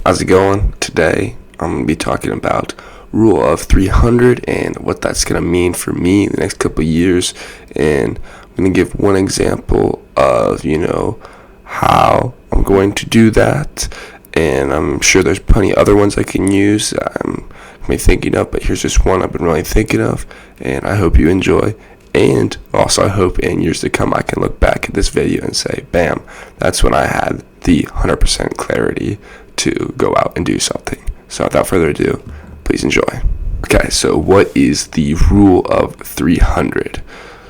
How's it going? Today, I'm going to be talking about rule of 300 and what that's going to mean for me in the next couple of years. And I'm going to give one example of, how I'm going to do that. And I'm sure there's plenty of other ones I can use I'm thinking of, but here's just one I've been really thinking of, and I hope you enjoy. And also, I hope in years to come I can look back at this video and say, bam, that's when I had the 100% clarity to go out and do something. So without further ado, please enjoy. Okay, so what is the rule of 300?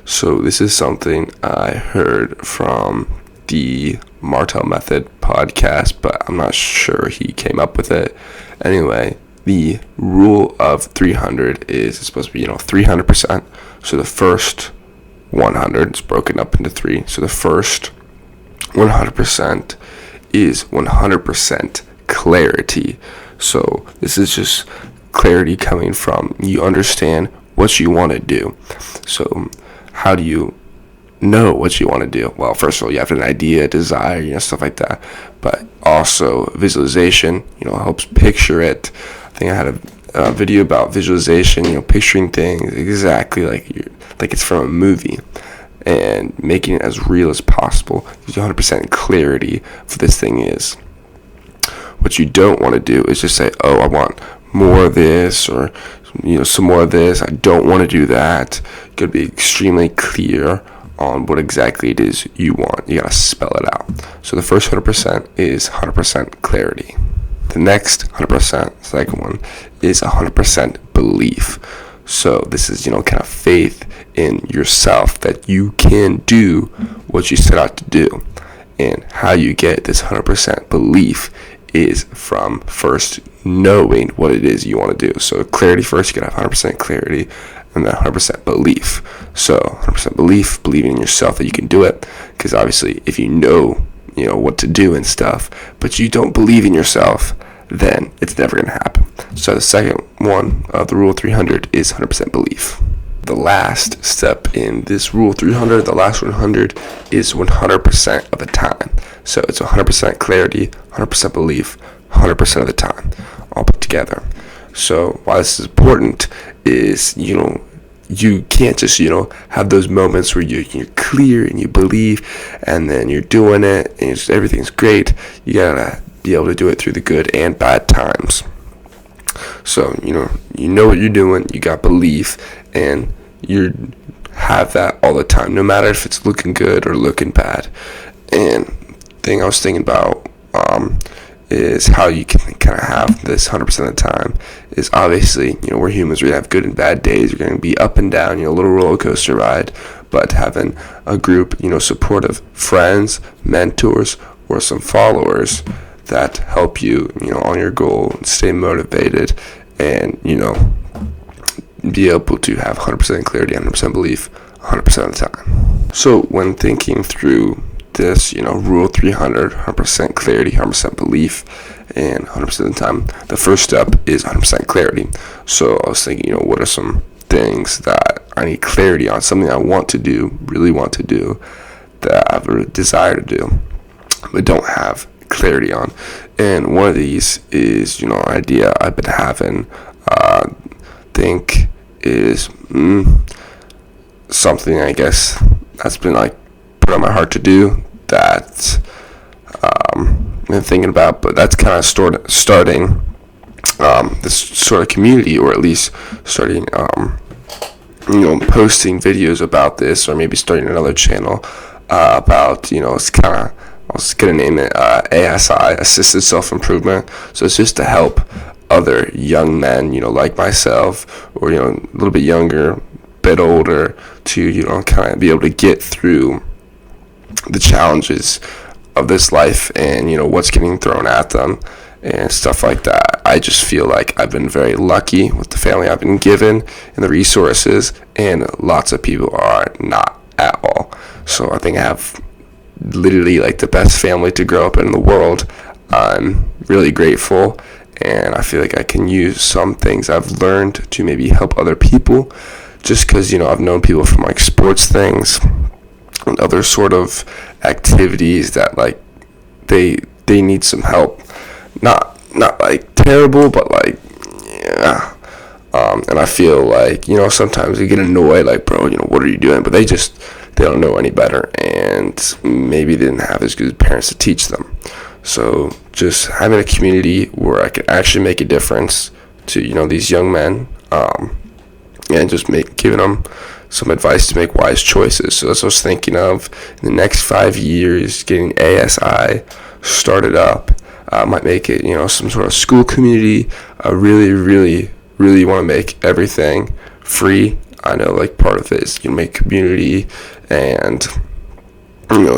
So this is something I heard from the Martel Method podcast, but I'm not sure he came up with it. Anyway, the rule of 300 is supposed to be, 300%. So the first 100 is broken up into three. So the first 100% is 100% clarity. So this is just clarity coming from you understand what you want to do. So how do you know what you want to do? Well, first of all, you have an idea, desire, stuff like that. But also visualization, helps picture it. I think I had a video about visualization, picturing things exactly like it's from a movie and making it as real as possible. 100% clarity for this thing is. What you don't want to do is just say, oh, I want more of this, or some more of this. I don't want to do that. You gotta be extremely clear on what exactly it is you want. You gotta spell it out. So the first 100% is 100% clarity. The next 100%, second one, is 100% belief. So this is, kind of faith in yourself that you can do what you set out to do. And how you get this 100% belief is from first knowing what it is you want to do. So clarity first, you gotta have 100% clarity, and then 100% belief. So 100% belief, believing in yourself that you can do it. Because obviously, if you know what to do and stuff, but you don't believe in yourself, then it's never gonna happen. So the second one of the rule 300 is 100% belief. The last step in this rule 300, the last 100, is 100% of the time. So it's 100% clarity, 100% belief, 100% of the time, all put together. So why this is important is, you can't just, have those moments where you're clear and you believe, and then you're doing it and everything's great. You gotta be able to do it through the good and bad times. So, you know what you're doing, you got belief, and you have that all the time, no matter if it's looking good or looking bad. And thing I was thinking about is how you can kind of have this 100% of the time is obviously, we're humans, we have good and bad days, we're going to be up and down, a little roller coaster ride, but having a group, supportive friends, mentors, or some followers that help you, on your goal, stay motivated, and, be able to have 100% clarity, 100% belief, 100% of the time. So when thinking through this, rule 300, 100% clarity, 100% belief, and 100% of the time, the first step is 100% clarity. So I was thinking, what are some things that I need clarity on, something I want to do, really want to do, that I have a desire to do, but don't have clarity on. And one of these is, an idea I've been having, think is something I guess that's been put on my heart to do that I've been thinking about, but that's kind of starting this sort of community, or at least starting posting videos about this, or maybe starting another channel about it's kind of, I was gonna name it A.S.I, assisted self-improvement. So it's just to help other young men, like myself, or a little bit younger, bit older, to kind of be able to get through the challenges of this life, and what's getting thrown at them and stuff like that. I just feel like I've been very lucky with the family I've been given and the resources, and lots of people are not at all. So I think I have literally the best family to grow up in the world. I'm really grateful, and I feel like I can use some things I've learned to maybe help other people, just because I've known people from sports things and other sort of activities that they need some help, not not like terrible, but like, yeah. And I feel like, sometimes they get annoyed, like, bro, what are you doing? But they don't know any better, and maybe they didn't have as good parents to teach them. So just having a community where I can actually make a difference to, these young men, and just giving them some advice to make wise choices. So that's what I was thinking of. In the next 5 years, getting A.S.I started up. Might make it, some sort of school community. I really, really, really want to make everything free. I know, like, part of it is make community and,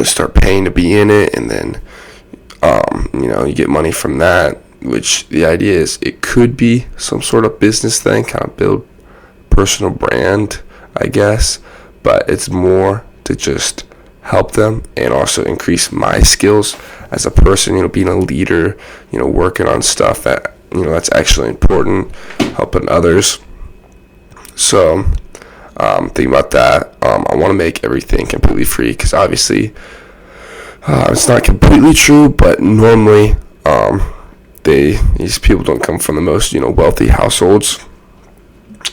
start paying to be in it, and then, you get money from that, which the idea is it could be some sort of business thing, kind of build personal brand, I guess, but it's more to just help them and also increase my skills as a person, being a leader, working on stuff that, that's actually important, helping others. So, thinking about that, I want to make everything completely free, because obviously, it's not completely true, but normally, these people don't come from the most, wealthy households.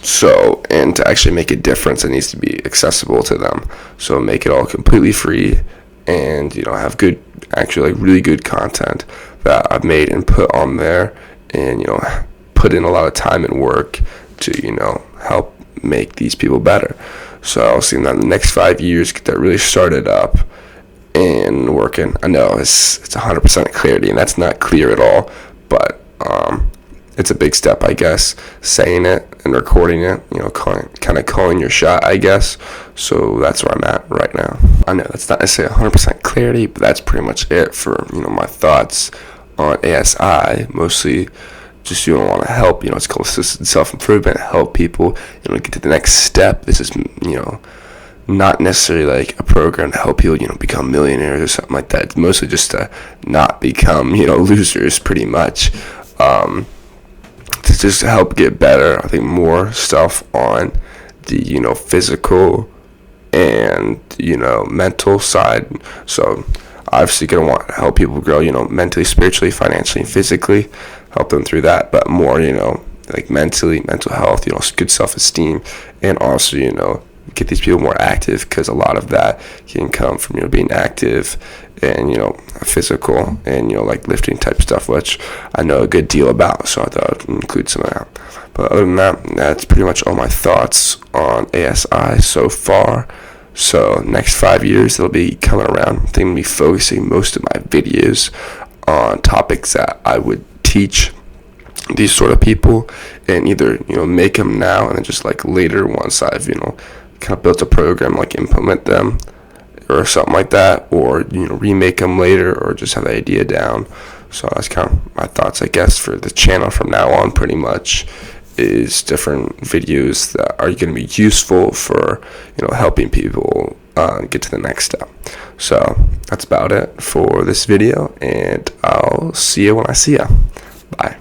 So, and to actually make a difference, it needs to be accessible to them. So make it all completely free, and have good, actually, like, really good content that I've made and put on there, and put in a lot of time and work to help make these people better. So I'll see that in the next 5 years, get that really started up and working. I know it's 100% clarity, and that's not clear at all, but it's a big step, I guess, saying it and recording it, kind of calling your shot, I guess. So that's where I'm at right now. I know that's not necessarily 100% clarity, but that's pretty much it for, my thoughts on A.S.I. Mostly just, want to help, it's called assisted self-improvement, help people, get to the next step. This is, not necessarily like a program to help people, become millionaires or something like that. It's mostly just to not become, losers, pretty much. To just help get better. I think more stuff on the, physical and, mental side. So obviously going to want to help people grow, mentally, spiritually, financially, and physically, help them through that, but more, like mentally, mental health, good self-esteem, and also, get these people more active, because a lot of that can come from, being active and, physical and, like lifting type stuff, which I know a good deal about, so I thought I'd include some of that. But other than that, that's pretty much all my thoughts on A.S.I. so far. So next 5 years, it'll be coming around. I think I'm going to be focusing most of my videos on topics that I would teach these sort of people, and either, make them now and then just like later, once I've, kind of built a program, like implement them or something like that, or, remake them later, or just have the idea down. So that's kind of my thoughts, I guess, for the channel from now on. Pretty much is different videos that are going to be useful for, helping people get to the next step. So that's about it for this video, and I'll see you when I see you. Bye.